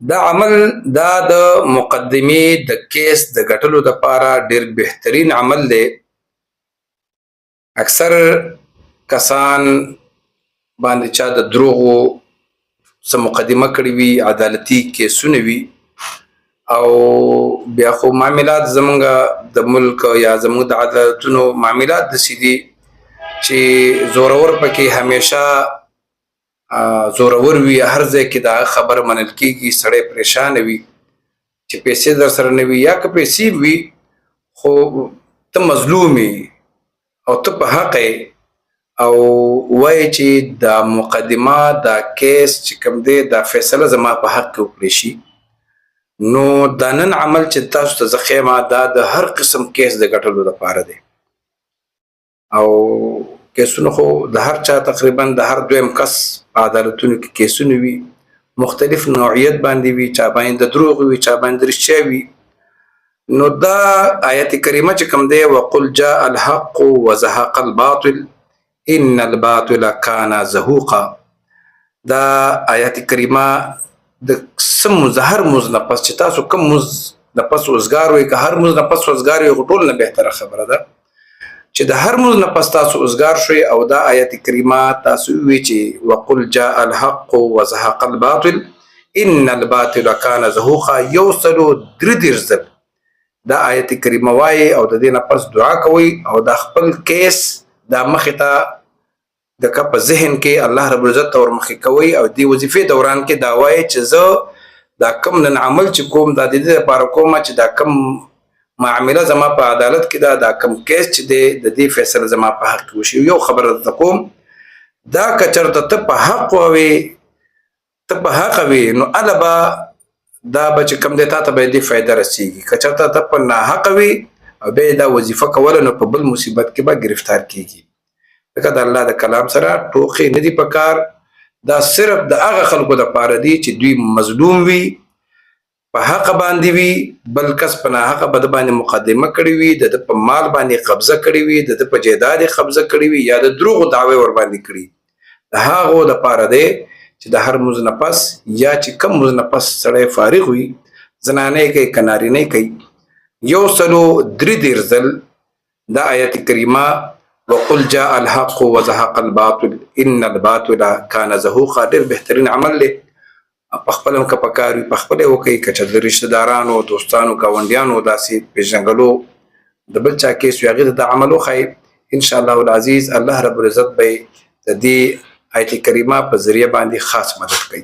دا عمل دا د مقدمې د کیس د ګټلو لپاره ډیر بهترین عمل دی. اکثر کسان باندې چا د دروغو څه مقدمه کړې وي، عدالتي کیسونه وي، او بیا خو معاملات زمونږ د ملک یا زمونږ د عدالتونو معاملات داسې دي چې زورور پکې همیشه زورور وي. هر ځای کې دا خبره منل کېږي، سړی پریشانه وي چې پیسې در سره نه وي، یا که پیسې وي خو ته مظلوم یې او ته په حق یې، او وایي چې دا مقدمه دا کیس چې کوم دی دا فیصله زما په حق کې وکړی شي. نو دا نن عمل چې تاسو ته زه ښیم دا د هر قسم کیس د ګټلو لپاره دی، او کیسونه خو د هر چا تقریبا د هر دویم کس په عدالتونو کې کیسونه وي، مختلف نوعیت باندې وي، چا باندې د دروغ وي، چا باندې د رښتیا وي. نو دا آیت کریمه چې کوم دی وقل جاء الحق وزهق الباطل ان الباطل کان زهوقا، دا آیت کریمه د سم هر مز نه پس چې تاسو کوم مز نه پس وزګار وي، که هر مز نه پس وزګار وي ټول نه بهتره خبره ده چې د هر مز نه پس تاسو وزګار شئ. او دا آیت کریمه تاسو وی چې وقل جاء الحق وزهق الباطل ان الباطل کان زهوقا یوصلو درځل دا آیت کریمه وایي، او د دې نه پس دعا کوي، او دا خپل کیس دا مخې ته د په ذهن کې الله رب العزت ته ورمخې کوي، او دې وظیفې دوران کې دا وایي چې زه دا کم نن عمل چې کوم دا د دې لپاره کوم چې دا کم معامله زما په عدالت کې دا کم کیس چې دی د دې فیصله زما په حق کې وشي. یو خبره درته کوم، دا که چېرته ته په حق ووې، ته په حق وې، نو هله به دا به چې کوم دی تا ته به دې فایده رسېږي. که چېرته ته په ناحقه وې او بیا یې دا وظیفه کوله، نو په بل مصیبت کې به ګرفتار کېږي. ځکه د الله د کلام سره ټوکې نه دي پکار. دا صرف د هغه خلکو دپاره دي چې دوی مظلوم وي، په حق باندې وي، بل کس په ناحقه به د باندې مقدمه کړې وي، د ده په مال باندې قبضه کړې وي، د ده په جایداد یې قبضه کړې وي، یا د دروغو دعوې ورباندې کړي. د هغو دپاره دی چې د هر مز نه پس یا چې کم مز نه پس سړی فارغ وي، زنانه یې کوي که نارینه یې کوي، یو سلو درې دېرش ځل دا آیت کریمه وقل جاء الحق وزهق الباطل ان الباطل کان زهوقا ډېر بهترین عمل دی. په خپل هم که پکار وي په خپله یې وکوئ، که چېرته د رشته دارانو، دوستانو، ګاونډیانو داسې پېژنګلو د بل چا کیس وي هغې ته دا عمل وښایي، انشاءالله العزیز الله رب العزت به یې د دې آیت کریمه په ذریعه باندې خاص مدد کوي.